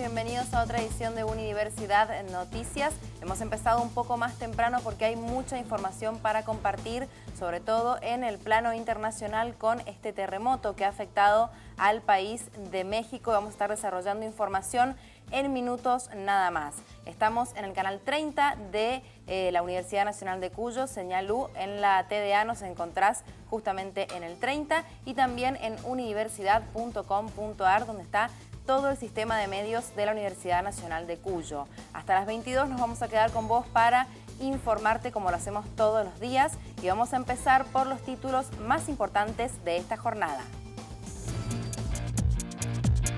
bienvenidos a otra edición de Unidiversidad Noticias. Hemos empezado un poco más temprano porque hay mucha información para compartir, sobre todo en el plano internacional con este terremoto que ha afectado al país de México. Vamos a estar desarrollando información en minutos nada más. Estamos en el canal 30 de la Universidad Nacional de Cuyo, señal U. En la TDA nos encontrás justamente en el 30 y también en unidiversidad.com.ar, donde está todo el sistema de medios de la Universidad Nacional de Cuyo. Hasta las 22 nos vamos a quedar con vos para informarte como lo hacemos todos los días y vamos a empezar por los títulos más importantes de esta jornada.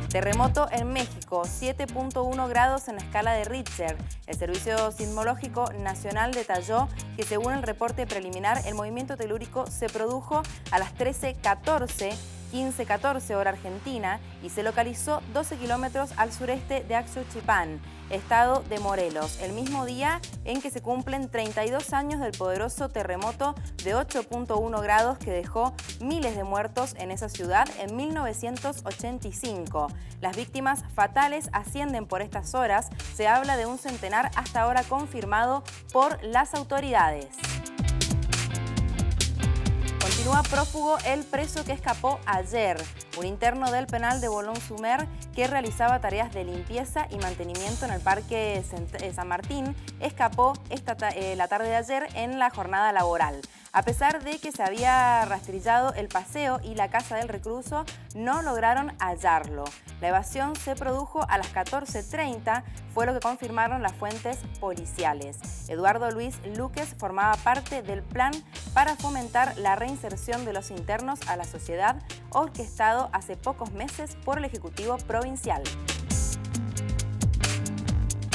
Terremoto en México, 7.1 grados en la escala de Richter. El Servicio Sismológico Nacional detalló que según el reporte preliminar, el movimiento telúrico se produjo a las 15:14 hora argentina y se localizó 12 kilómetros al sureste de Axochipán, estado de Morelos, el mismo día en que se cumplen 32 años del poderoso terremoto de 8.1 grados que dejó miles de muertos en esa ciudad en 1985. Las víctimas fatales ascienden por estas horas, se habla de un centenar hasta ahora confirmado por las autoridades. Continúa prófugo el preso que escapó ayer. Un interno del penal de Boulogne-sur-Mer que realizaba tareas de limpieza y mantenimiento en el Parque San Martín escapó la tarde de ayer en la jornada laboral. A pesar de que se había rastrillado el paseo y la casa del recluso, no lograron hallarlo. La evasión se produjo a las 14:30, fue lo que confirmaron las fuentes policiales. Eduardo Luis Luques formaba parte del plan para fomentar la reinserción de los internos a la sociedad, orquestado hace pocos meses por el Ejecutivo Provincial.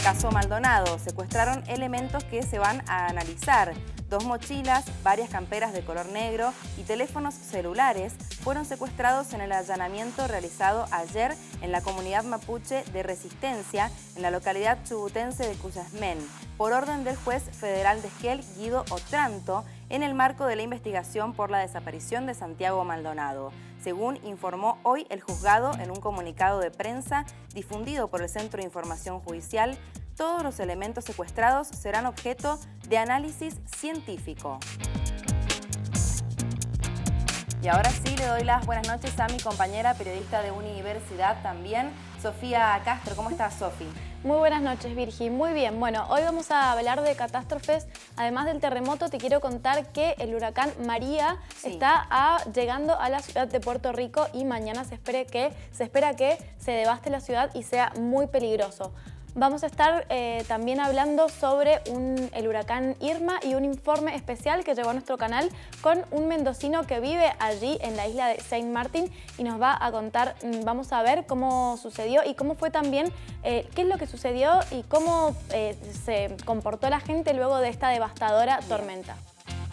Caso Maldonado, secuestraron elementos que se van a analizar. 2 mochilas, varias camperas de color negro y teléfonos celulares fueron secuestrados en el allanamiento realizado ayer en la comunidad mapuche de Resistencia, en la localidad chubutense de Cuyasmén, por orden del juez federal de Esquel, Guido Otranto, en el marco de la investigación por la desaparición de Santiago Maldonado. Según informó hoy el juzgado en un comunicado de prensa difundido por el Centro de Información Judicial, todos los elementos secuestrados serán objeto de análisis científico. Y ahora sí le doy las buenas noches a mi compañera periodista de Unidiversidad también, Sofía Castro. ¿Cómo estás, Sofi? Muy buenas noches, Virgi. Muy bien. Bueno, hoy vamos a hablar de catástrofes. Además del terremoto, te quiero contar que el huracán María está llegando a la ciudad de Puerto Rico y mañana se espera que se devaste la ciudad y sea muy peligroso. Vamos a estar también hablando sobre el huracán Irma y un informe especial que llegó a nuestro canal con un mendocino que vive allí en la isla de Saint Martin y nos va a contar, vamos a ver cómo sucedió y cómo fue también, qué es lo que sucedió y cómo se comportó la gente luego de esta devastadora tormenta.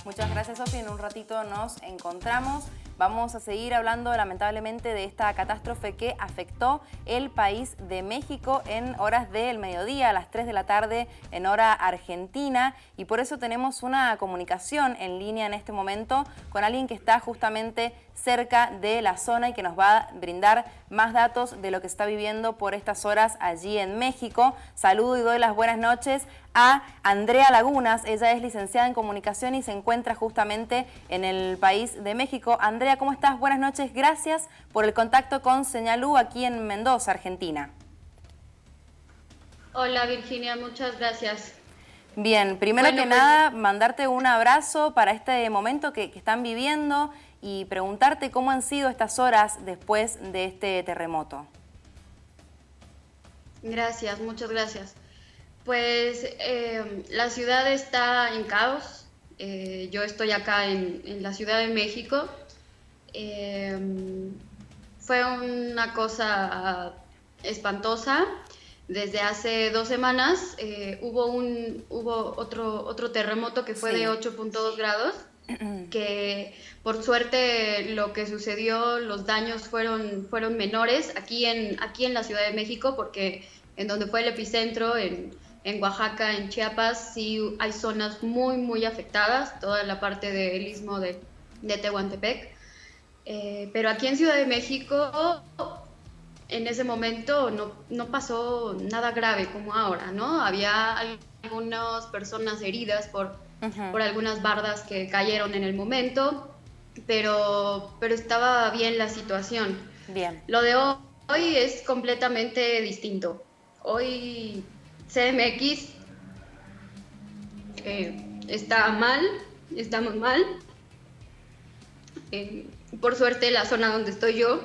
Muchas gracias, Sofía. En un ratito nos encontramos. Vamos a seguir hablando lamentablemente de esta catástrofe que afectó el país de México en horas del mediodía, a las 3 de la tarde en hora argentina, y por eso tenemos una comunicación en línea en este momento con alguien que está justamente cerca de la zona y que nos va a brindar más datos de lo que se está viviendo por estas horas allí en México. Saludo y doy las buenas noches a Andrea Lagunas. Ella es licenciada en comunicación y se encuentra justamente en el país de México. Andrea, ¿cómo estás? Buenas noches. Gracias por el contacto con Señal U aquí en Mendoza, Argentina. Hola, Virginia. Muchas gracias. Bien, primero que nada, mandarte un abrazo para este momento que están viviendo y preguntarte cómo han sido estas horas después de este terremoto. Gracias, muchas gracias. Pues la ciudad está en caos. Yo estoy acá en la Ciudad de México. Fue una cosa espantosa. Desde hace 2 semanas hubo otro terremoto que fue de 8.2 grados, que por suerte lo que sucedió, los daños fueron menores aquí en la Ciudad de México, porque en donde fue el epicentro, en Oaxaca, en Chiapas, sí hay zonas muy, muy afectadas, toda la parte del istmo de Tehuantepec. Pero aquí en Ciudad de México en ese momento no pasó nada grave como ahora, ¿no? Había algunas personas heridas por algunas bardas que cayeron en el momento, pero estaba bien la situación. Bien. Lo de hoy es completamente distinto. Hoy CDMX está mal, estamos mal. Por suerte la zona donde estoy yo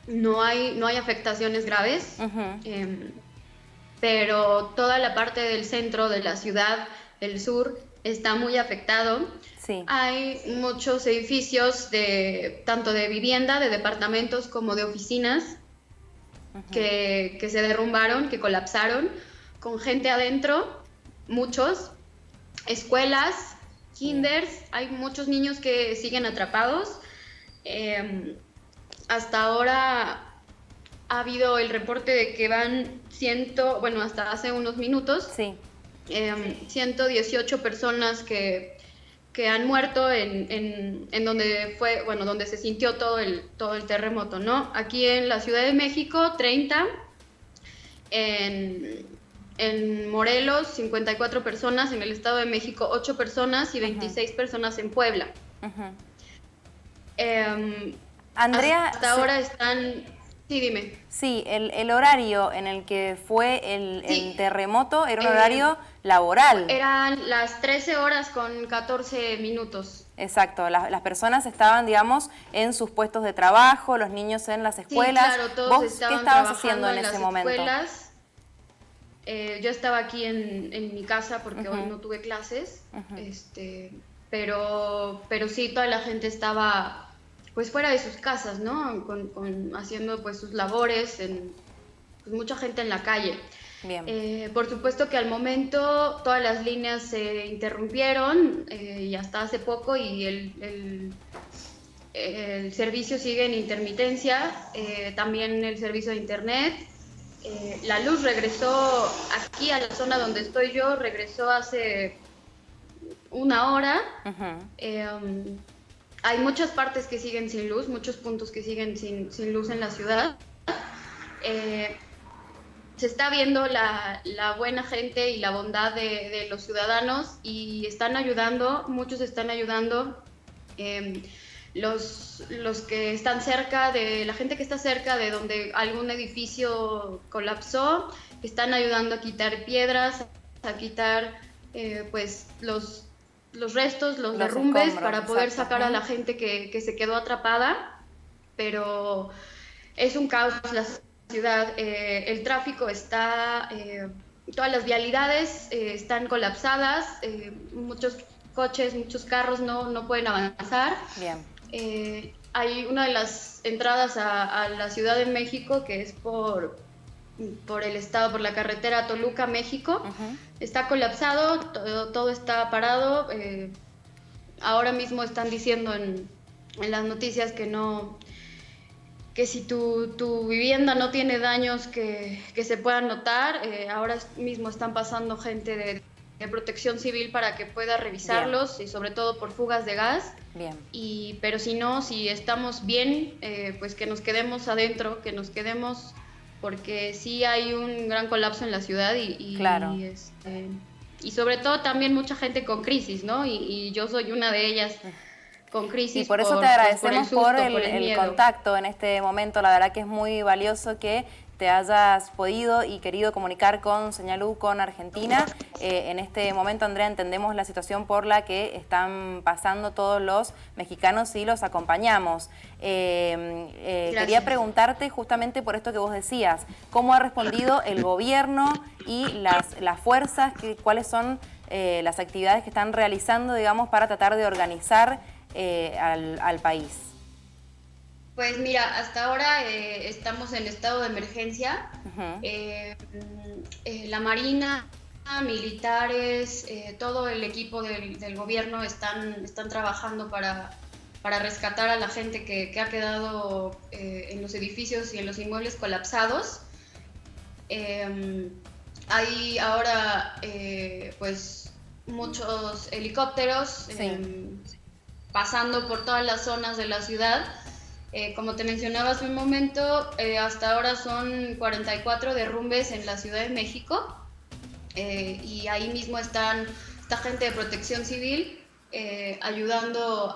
no hay afectaciones graves, pero toda la parte del centro de la ciudad, del sur, está muy afectado. Sí. Hay muchos edificios tanto de vivienda, de departamentos como de oficinas que se derrumbaron, que colapsaron, con gente adentro, muchos, escuelas, kinders, hay muchos niños que siguen atrapados. Hasta ahora ha habido el reporte de que van hasta hace unos minutos, sí. 118 personas que han muerto en donde fue, donde se sintió todo el terremoto, ¿no? Aquí en la Ciudad de México, 30, en Morelos, 54 personas, en el Estado de México, 8 personas y 26 personas en Puebla. Andrea, hasta ahora están... Sí, dime. Sí, el horario en el que fue el terremoto era un horario laboral. Eran las 13 horas con 14 minutos. Exacto, las personas estaban, digamos, en sus puestos de trabajo, los niños en las escuelas. Sí, claro, todos ¿Vos estaban qué estabas trabajando haciendo en ese momento? Escuelas. Yo estaba aquí en mi casa porque hoy no tuve clases, pero sí, toda la gente estaba pues fuera de sus casas, ¿no? Haciendo pues sus labores, pues, mucha gente en la calle. Bien. Por supuesto que al momento todas las líneas se interrumpieron y hasta hace poco, y el servicio sigue en intermitencia, también el servicio de internet. La luz regresó aquí a la zona donde estoy yo, regresó hace una hora. Hay muchas partes que siguen sin luz, muchos puntos que siguen sin luz en la ciudad. Se está viendo la buena gente y la bondad de los ciudadanos, y están ayudando, muchos están ayudando. Los que están cerca la gente que está cerca de donde algún edificio colapsó, están ayudando a quitar piedras, a quitar pues los restos, los derrumbes, para poder sacar a la gente que se quedó atrapada. Pero es un caos la ciudad, el tráfico está, todas las vialidades están colapsadas, muchos coches, muchos carros no pueden avanzar. Bien. Hay una de las entradas a la Ciudad de México, que es por el estado, por la carretera Toluca, México. Está colapsado, todo está parado. Ahora mismo están diciendo en las noticias que si tu vivienda no tiene daños que se puedan notar, ahora mismo están pasando gente de Protección Civil para que pueda revisarlos. Bien. Y sobre todo por fugas de gas. Bien. Pero si estamos bien, pues que nos quedemos adentro, que nos quedemos, porque sí hay un gran colapso en la ciudad claro. Y sobre todo también mucha gente con crisis, ¿no? Y yo soy una de ellas con crisis. Y por eso te agradecemos por el miedo. contacto en este momento. La verdad que es muy valioso que te hayas podido y querido comunicar con Señal U, con Argentina. En este momento, Andrea, entendemos la situación por la que están pasando todos los mexicanos y los acompañamos. Quería preguntarte justamente por esto que vos decías, ¿cómo ha respondido el gobierno y las fuerzas? ¿Cuáles son las actividades que están realizando, digamos, para tratar de organizar al país? Pues mira, hasta ahora estamos en estado de emergencia. La Marina, militares, todo el equipo del gobierno están trabajando para rescatar a la gente que ha quedado en los edificios y en los inmuebles colapsados. Hay ahora pues muchos helicópteros pasando por todas las zonas de la ciudad. Como te mencionaba hace un momento, hasta ahora son 44 derrumbes en la Ciudad de México, y ahí mismo está gente de Protección Civil ayudando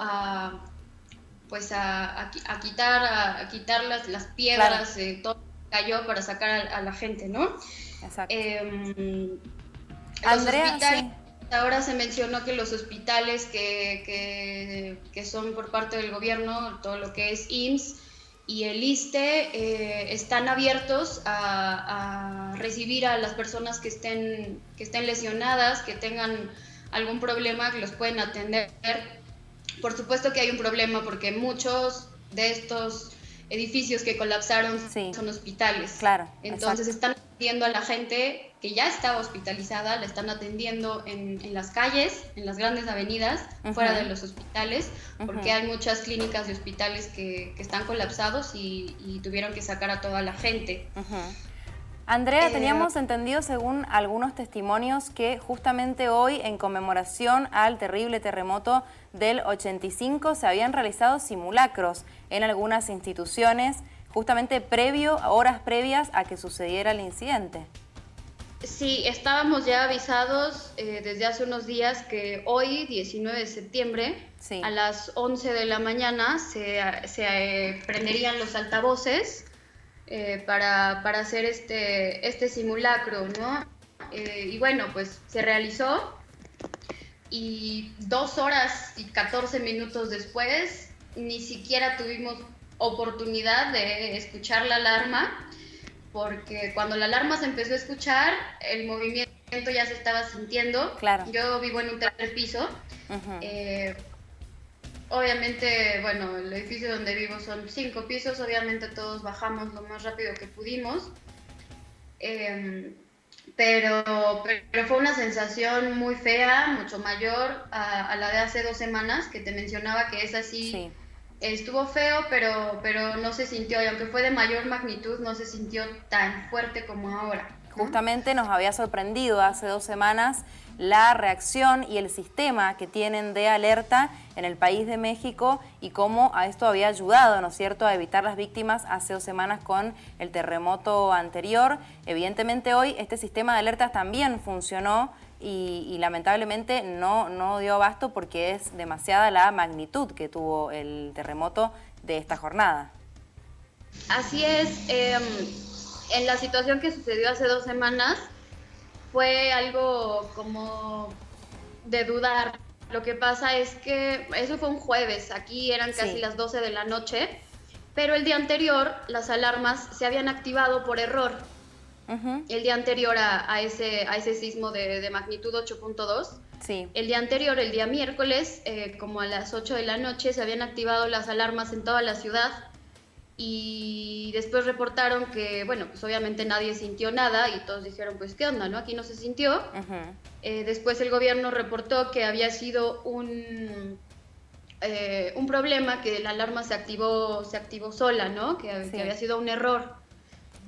pues a quitar las piedras, claro, todo que cayó para sacar a la gente, ¿no? Exacto. Andrea, sí. Ahora se mencionó que los hospitales que son por parte del gobierno, todo lo que es IMSS y el ISSSTE, están abiertos a recibir a las personas que estén lesionadas, que tengan algún problema, que los pueden atender. Por supuesto que hay un problema porque muchos de estos edificios que colapsaron son hospitales. Claro. Entonces están atendiendo a la gente que ya estaba hospitalizada, la están atendiendo en las calles, en las grandes avenidas, fuera de los hospitales, porque hay muchas clínicas y hospitales que están colapsados y tuvieron que sacar a toda la gente. Andrea, teníamos entendido, según algunos testimonios, que justamente hoy, en conmemoración al terrible terremoto del 85, se habían realizado simulacros en algunas instituciones, justamente horas previas a que sucediera el incidente. Sí, estábamos ya avisados desde hace unos días que hoy, 19 de septiembre, a las 11 de la mañana, se prenderían los altavoces para hacer este simulacro, ¿no? Y bueno, pues se realizó, y 2 horas y 14 minutos después ni siquiera tuvimos oportunidad de escuchar la alarma, porque cuando la alarma se empezó a escuchar, el movimiento ya se estaba sintiendo. Claro. Yo vivo en un tercer piso. Obviamente, bueno, el edificio donde vivo son 5 pisos, obviamente todos bajamos lo más rápido que pudimos, pero fue una sensación muy fea, mucho mayor a la de hace 2 semanas, que te mencionaba que esa sí. Estuvo feo, pero no se sintió, y aunque fue de mayor magnitud, no se sintió tan fuerte como ahora, ¿no? Justamente nos había sorprendido hace 2 semanas la reacción y el sistema que tienen de alerta en el país de México y cómo a esto había ayudado, ¿no es cierto?, a evitar las víctimas hace 2 semanas con el terremoto anterior. Evidentemente hoy este sistema de alertas también funcionó y lamentablemente no dio abasto porque es demasiada la magnitud que tuvo el terremoto de esta jornada. Así es. En la situación que sucedió hace 2 semanas fue algo como de dudar. Lo que pasa es que eso fue un jueves, aquí eran casi las 12 de la noche, pero el día anterior las alarmas se habían activado por error. El día anterior a ese sismo de magnitud 8.2, el día anterior, el día miércoles, como a las 8 de la noche, se habían activado las alarmas en toda la ciudad, y después reportaron que, bueno, pues obviamente nadie sintió nada y todos dijeron, pues qué onda, ¿no? Aquí no se sintió. Después el gobierno reportó que había sido un problema, que la alarma se activó sola, ¿no? Que había sido un error.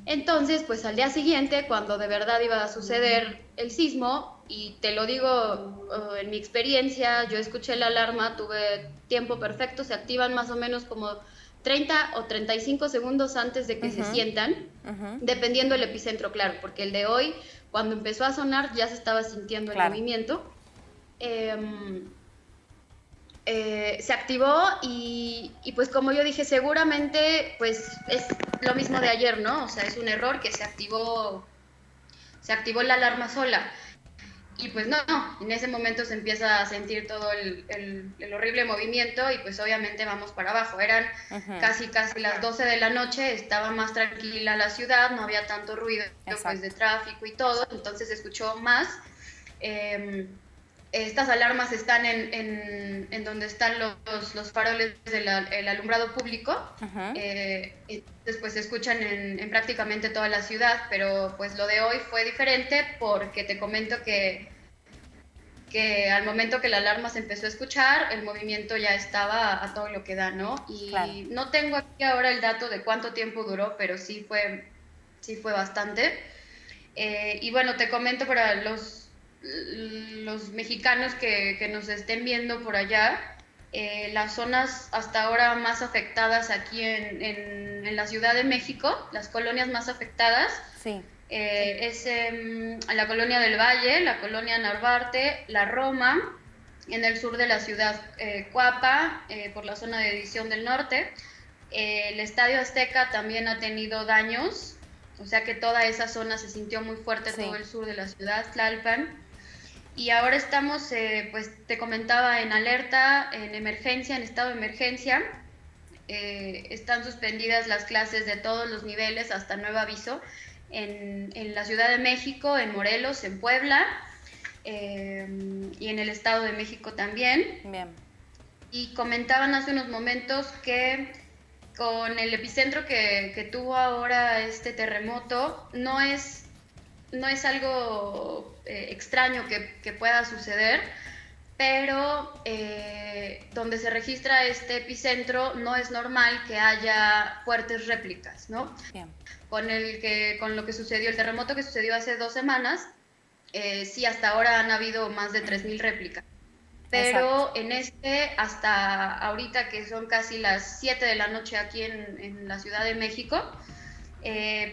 Entonces, pues al día siguiente, cuando de verdad iba a suceder el sismo, y te lo digo en mi experiencia, yo escuché la alarma, tuve tiempo perfecto, se activan más o menos como 30 o 35 segundos antes de que se sientan, dependiendo del epicentro, claro, porque el de hoy, cuando empezó a sonar, ya se estaba sintiendo el movimiento. Se activó y pues como yo dije, seguramente pues es lo mismo de ayer, ¿no? O sea, es un error que se activó la alarma sola. Y pues no, en ese momento se empieza a sentir todo el horrible movimiento y pues obviamente vamos para abajo. Eran casi las 12 de la noche, estaba más tranquila la ciudad, no había tanto ruido pues, de tráfico y todo, entonces se escuchó más. Estas alarmas están en donde están los faroles del alumbrado público, después se escuchan en prácticamente toda la ciudad, pero pues lo de hoy fue diferente porque te comento que al momento que la alarma se empezó a escuchar, el movimiento ya estaba a todo lo que da, ¿no? Y no tengo aquí ahora el dato de cuánto tiempo duró, pero sí fue bastante. Y bueno, te comento para los mexicanos que nos estén viendo por allá, las zonas hasta ahora más afectadas aquí en la Ciudad de México, las colonias más afectadas, Sí. es la colonia del Valle, la colonia Narvarte, la Roma, en el sur de la ciudad, Cuapa, por la zona de División del Norte. El Estadio Azteca también ha tenido daños, o sea que toda esa zona se sintió muy fuerte, Sí. todo el sur de la ciudad, Tlalpan. Y ahora estamos, pues te comentaba, en alerta, en emergencia, en estado de emergencia. Están suspendidas las clases de todos los niveles hasta nuevo aviso en la Ciudad de México, en Morelos, en Puebla, y en el Estado de México también. Bien. Y comentaban hace unos momentos que con el epicentro que tuvo ahora este terremoto, no es algo extraño que pueda suceder, pero donde se registra este epicentro no es normal que haya fuertes réplicas, ¿no? Bien. Con lo que sucedió, el terremoto que sucedió hace 2 semanas, sí, hasta ahora han habido más de 3.000 réplicas. Pero exacto, hasta ahorita, que son casi las 7 de la noche aquí en la Ciudad de México,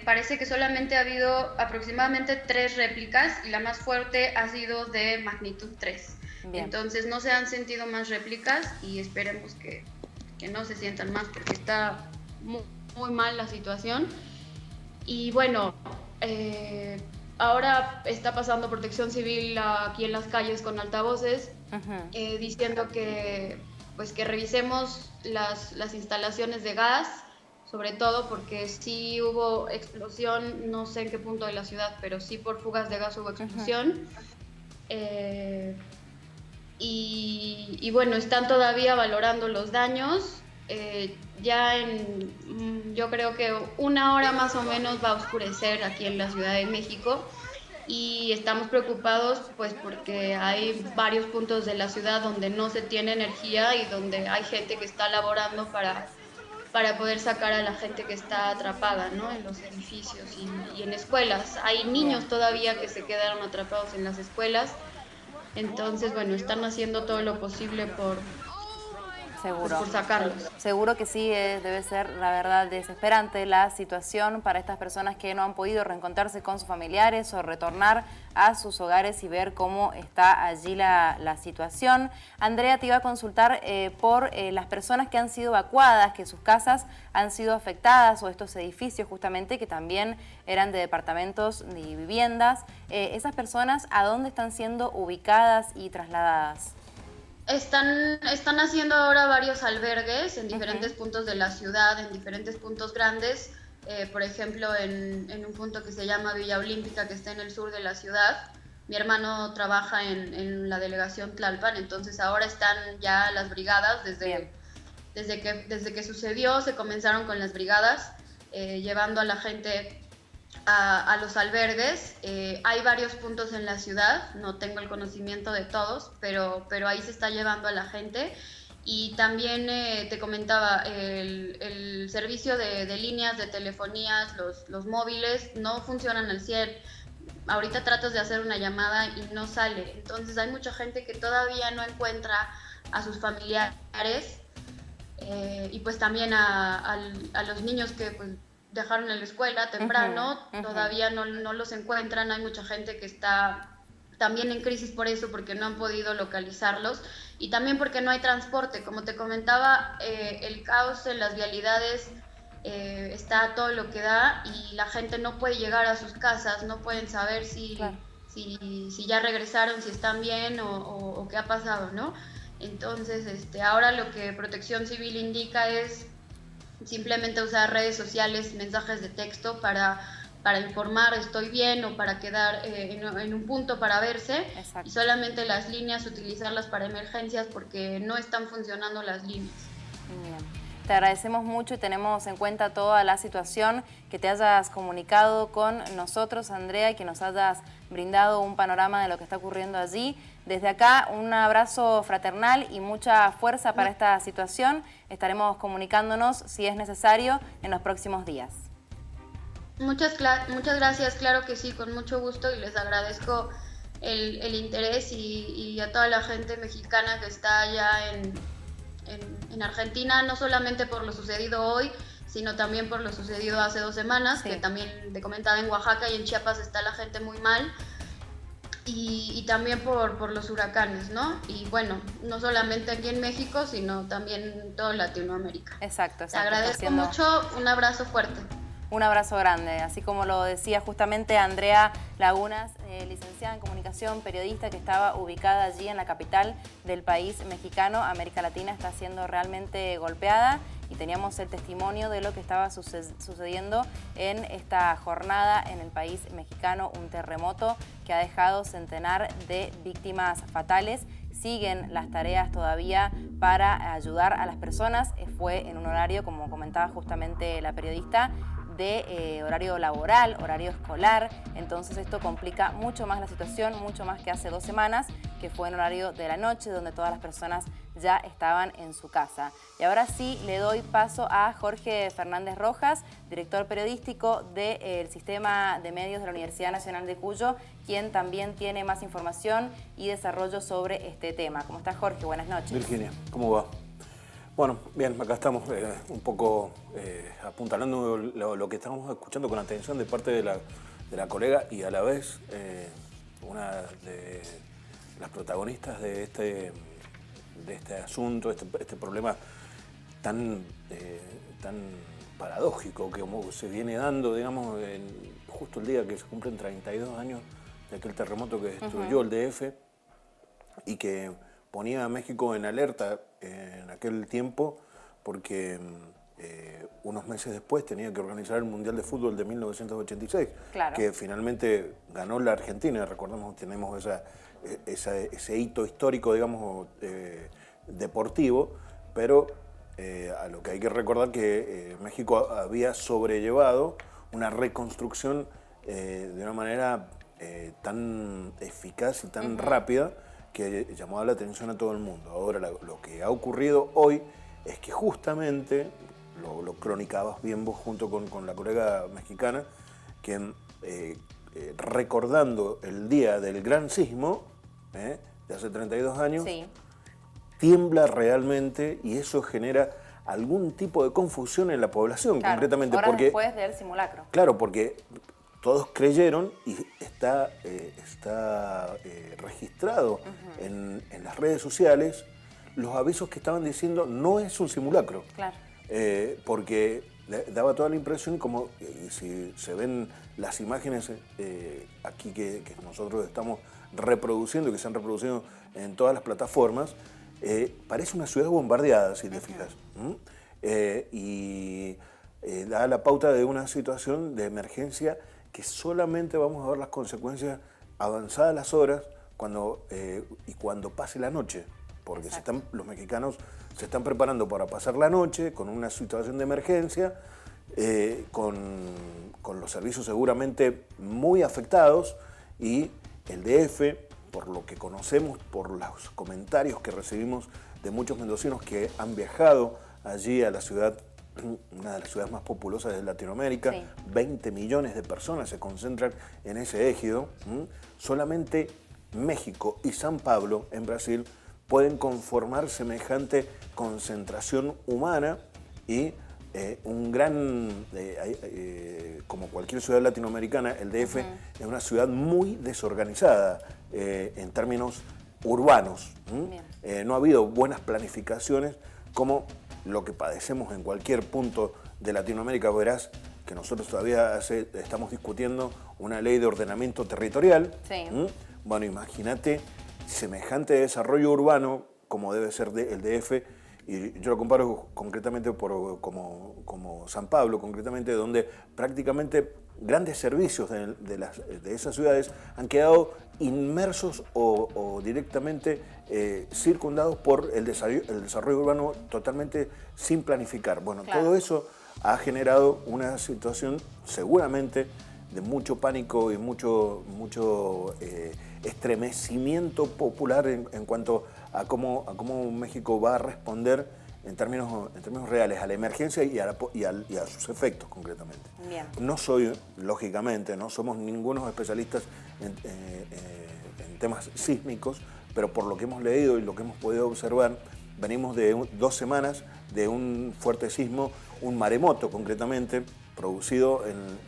parece que solamente ha habido aproximadamente 3 réplicas y la más fuerte ha sido de magnitud 3. Bien. Entonces no se han sentido más réplicas y esperemos que no se sientan más, porque está muy, muy mal la situación. Y bueno, ahora está pasando Protección Civil aquí en las calles con altavoces, diciendo que revisemos las instalaciones de gas, sobre todo porque sí hubo explosión, no sé en qué punto de la ciudad, pero sí por fugas de gas hubo explosión. Y bueno, están todavía valorando los daños. Yo creo que 1 hora más o menos va a oscurecer aquí en la Ciudad de México, y estamos preocupados pues porque hay varios puntos de la ciudad donde no se tiene energía y donde hay gente que está laborando para poder sacar a la gente que está atrapada, ¿no?, en los edificios y en escuelas. Hay niños todavía que se quedaron atrapados en las escuelas. Entonces, bueno, están haciendo todo lo posible por sacarlos. Seguro que sí, debe ser, la verdad, desesperante la situación para estas personas que no han podido reencontrarse con sus familiares o retornar a sus hogares y ver cómo está allí la situación. Andrea, te iba a consultar por las personas que han sido evacuadas, que sus casas han sido afectadas, o estos edificios justamente que también eran de departamentos y viviendas. ¿Esas personas a dónde están siendo ubicadas y trasladadas? Están haciendo ahora varios albergues en diferentes puntos de la ciudad, en diferentes puntos grandes. Por ejemplo, en un punto que se llama Villa Olímpica, que está en el sur de la ciudad. Mi hermano trabaja en la delegación Tlalpan, entonces ahora están ya las brigadas. Desde que sucedió se comenzaron con las brigadas, llevando a la gente a los albergues. Hay varios puntos en la ciudad, no tengo el conocimiento de todos, pero ahí se está llevando a la gente. Y también te comentaba, el servicio de líneas de telefonías, los móviles no funcionan al 100. Ahorita tratas de hacer una llamada y no sale. Entonces hay mucha gente que todavía no encuentra a sus familiares, y pues también a los niños que pues dejaron en la escuela temprano, todavía no los encuentran. Hay mucha gente que está también en crisis por eso, porque no han podido localizarlos, y también porque no hay transporte. Como te comentaba, el caos en las vialidades está a todo lo que da, y la gente no puede llegar a sus casas, no pueden saber si ya regresaron, si están bien o qué ha pasado, ¿no? Entonces, ahora lo que Protección Civil indica es simplemente usar redes sociales, mensajes de texto para informar estoy bien, o para quedar en un punto para verse. Exacto. Y solamente las líneas utilizarlas para emergencias, porque no están funcionando las líneas. Bien. Te agradecemos mucho y tenemos en cuenta toda la situación, que te hayas comunicado con nosotros, Andrea, y que nos hayas brindado un panorama de lo que está ocurriendo allí. Desde acá, un abrazo fraternal y mucha fuerza para esta situación. Estaremos comunicándonos, si es necesario, en los próximos días. Muchas gracias, claro que sí, con mucho gusto, y les agradezco el interés, y a toda la gente mexicana que está allá en Argentina, no solamente por lo sucedido hoy, sino también por lo sucedido hace 2 semanas, que también te comentaba, en Oaxaca y en Chiapas está la gente muy mal, y también por los huracanes, ¿no? Y bueno, no solamente aquí en México, sino también en toda Latinoamérica. Exacto. Te agradezco mucho, un abrazo fuerte. Un abrazo grande, así como lo decía justamente Andrea Lagunas, licenciada en comunicación, periodista que estaba ubicada allí en la capital del país mexicano. América Latina está siendo realmente golpeada y teníamos el testimonio de lo que estaba sucediendo en esta jornada en el país mexicano, un terremoto que ha dejado centenar de víctimas fatales. Siguen las tareas todavía para ayudar a las personas. Fue en un horario, como comentaba justamente la periodista, de horario laboral, horario escolar, entonces esto complica mucho más la situación, mucho más que hace 2 semanas, que fue en horario de la noche, donde todas las personas ya estaban en su casa. Y ahora sí le doy paso a Jorge Fernández Rojas, director periodístico del Sistema de Medios de la Universidad Nacional de Cuyo, quien también tiene más información y desarrollo sobre este tema. ¿Cómo estás, Jorge? Buenas noches. Virginia, ¿cómo va? Bueno, bien, acá estamos un poco apuntalando lo que estamos escuchando con atención de parte de la colega y a la vez una de las protagonistas de este asunto, este problema tan paradójico que como se viene dando, digamos, justo el día que se cumplen 32 años de aquel terremoto que destruyó el DF y que ponía a México en alerta en aquel tiempo porque unos meses después tenía que organizar el Mundial de Fútbol de 1986, claro, que finalmente ganó la Argentina. Recordemos, tenemos ese hito histórico, digamos, deportivo, pero a lo que hay que recordar que México había sobrellevado una reconstrucción de una manera tan eficaz y tan rápida que llamó la atención a todo el mundo. Ahora lo que ha ocurrido hoy es que justamente, lo cronicabas bien vos junto con la colega mexicana, que recordando el día del gran sismo, de hace 32 años, sí, tiembla realmente y eso genera algún tipo de confusión en la población, claro, concretamente. horas porque después del simulacro. Claro, porque todos creyeron y está registrado en las redes sociales los avisos que estaban diciendo no es un simulacro. Claro. Porque daba toda la impresión, como y si se ven las imágenes aquí que nosotros estamos reproduciendo, que se han reproducido en todas las plataformas, parece una ciudad bombardeada, si te fijas. Y da la pauta de una situación de emergencia que solamente vamos a ver las consecuencias avanzadas las horas cuando pase la noche, porque los mexicanos se están preparando para pasar la noche con una situación de emergencia, con los servicios seguramente muy afectados, y el DF, por lo que conocemos, por los comentarios que recibimos de muchos mendocinos que han viajado allí a la ciudad, una de las ciudades más populosas de Latinoamérica, 20 millones de personas se concentran en ese ejido. Solamente México y San Pablo, en Brasil, pueden conformar semejante concentración humana y un gran, como cualquier ciudad latinoamericana, el DF es una ciudad muy desorganizada en términos urbanos. No ha habido buenas planificaciones como lo que padecemos en cualquier punto de Latinoamérica. Verás que nosotros todavía estamos discutiendo una ley de ordenamiento territorial. Bueno, imagínate semejante desarrollo urbano como debe ser el DF, y yo lo comparo concretamente como San Pablo, concretamente, donde prácticamente grandes servicios de esas ciudades han quedado inmersos o directamente circundados por el desarrollo urbano totalmente sin planificar. Bueno, claro, todo eso ha generado una situación seguramente de mucho pánico y mucho estremecimiento popular en cuanto a cómo México va a responder en términos reales a la emergencia y a sus efectos concretamente. Bien. No soy, lógicamente, no somos ningunos especialistas en temas sísmicos, pero por lo que hemos leído y lo que hemos podido observar, venimos de 2 semanas de un fuerte sismo, un maremoto concretamente, producido en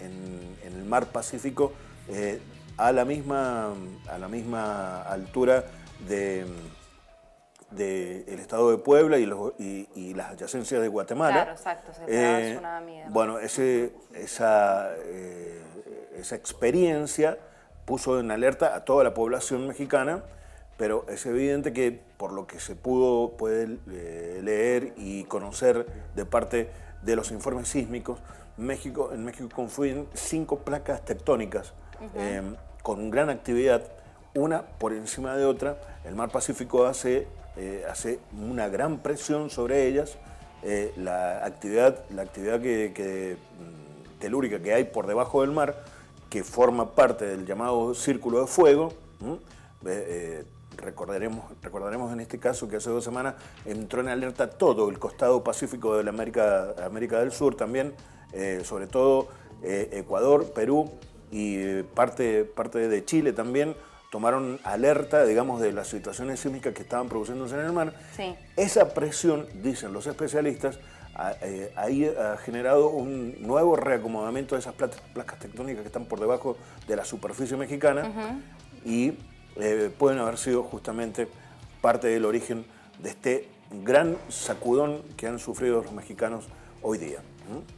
el mar Pacífico a la misma altura del estado de Puebla y las adyacencias de Guatemala. Claro, exacto, se pegaba el tsunami. Bueno, esa experiencia puso en alerta a toda la población mexicana, pero es evidente que por lo que se puede leer y conocer de parte de los informes sísmicos, en México confluyen 5 placas tectónicas con gran actividad, una por encima de otra. El mar Pacífico hace una gran presión sobre ellas. La actividad telúrica que hay por debajo del mar, que forma parte del llamado Círculo de Fuego. Recordaremos en este caso que hace 2 semanas entró en alerta todo el costado pacífico de la América del Sur también, sobre todo Ecuador, Perú y parte de Chile también tomaron alerta, digamos, de las situaciones sísmicas que estaban produciéndose en el mar. Sí. Esa presión, dicen los especialistas, ahí ha generado un nuevo reacomodamiento de esas placas tectónicas que están por debajo de la superficie mexicana y pueden haber sido justamente parte del origen de este gran sacudón que han sufrido los mexicanos hoy día.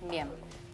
Bien.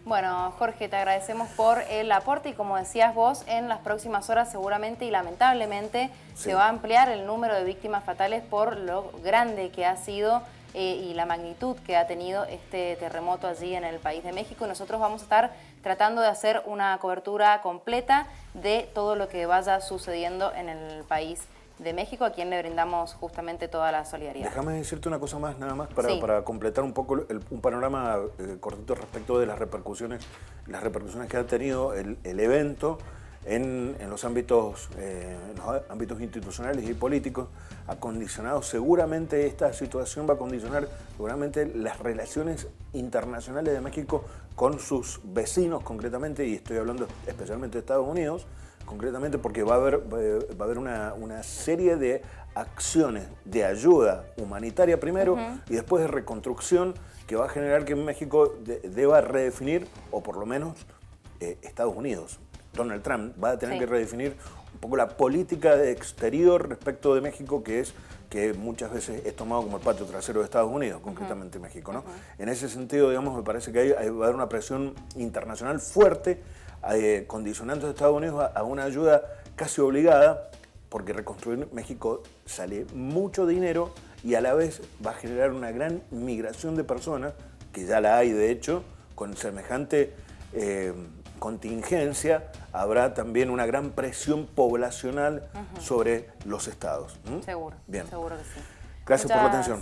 Bueno, Jorge, te agradecemos por el aporte y como decías vos, en las próximas horas seguramente y lamentablemente se va a ampliar el número de víctimas fatales por lo grande que ha sido y la magnitud que ha tenido este terremoto allí en el país de México. Y nosotros vamos a estar tratando de hacer una cobertura completa de todo lo que vaya sucediendo en el país de México, a quien le brindamos justamente toda la solidaridad. Déjame decirte una cosa más, nada más, para completar un poco un panorama cortito respecto de las repercusiones que ha tenido el evento en los ámbitos institucionales y políticos. Ha condicionado seguramente, esta situación va a condicionar seguramente las relaciones internacionales de México con sus vecinos concretamente, y estoy hablando especialmente de Estados Unidos, concretamente porque va a haber una serie de acciones de ayuda humanitaria primero y después de reconstrucción que va a generar que México deba redefinir, o por lo menos Estados Unidos, Donald Trump, va a tener que redefinir un poco la política exterior respecto de México, que muchas veces es tomado como el patio trasero de Estados Unidos, concretamente México, ¿no? En ese sentido, digamos, me parece que va a haber una presión internacional fuerte condicionando a Estados Unidos a una ayuda casi obligada, porque reconstruir México sale mucho dinero y a la vez va a generar una gran migración de personas, que ya la hay de hecho, con semejante contingencia habrá también una gran presión poblacional sobre los estados. Seguro, bien. Seguro que sí. Gracias por la atención.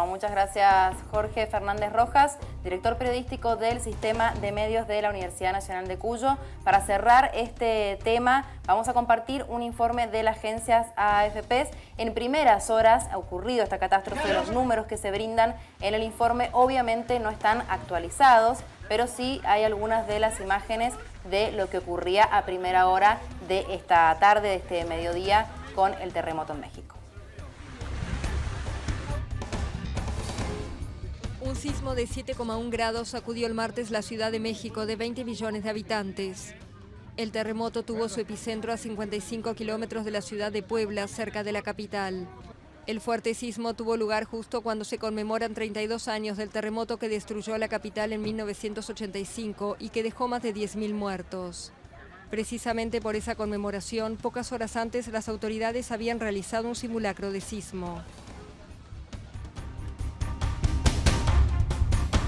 Muchas gracias, Jorge Fernández Rojas, director periodístico del Sistema de Medios de la Universidad Nacional de Cuyo. Para cerrar este tema, vamos a compartir un informe de las agencias AFP. En primeras horas ha ocurrido esta catástrofe. Los números que se brindan en el informe obviamente no están actualizados, pero sí hay algunas de las imágenes de lo que ocurría a primera hora de esta tarde, de este mediodía, con el terremoto en México. Un sismo de 7,1 grados sacudió el martes la Ciudad de México, de 20 millones de habitantes. El terremoto tuvo su epicentro a 55 kilómetros de la ciudad de Puebla, cerca de la capital. El fuerte sismo tuvo lugar justo cuando se conmemoran 32 años del terremoto que destruyó la capital en 1985 y que dejó más de 10.000 muertos. Precisamente por esa conmemoración, pocas horas antes las autoridades habían realizado un simulacro de sismo.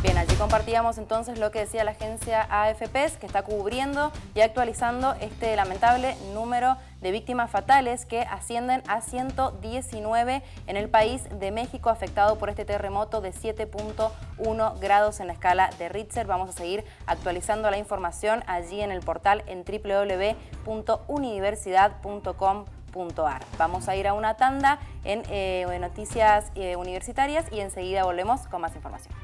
Bien, allí compartíamos entonces lo que decía la agencia AFP, que está cubriendo y actualizando este lamentable número de víctimas fatales que ascienden a 119 en el país de México, afectado por este terremoto de 7.1 grados en la escala de Richter. Vamos a seguir actualizando la información allí en el portal en www.universidad.com.ar. Vamos a ir a una tanda en noticias universitarias y enseguida volvemos con más información.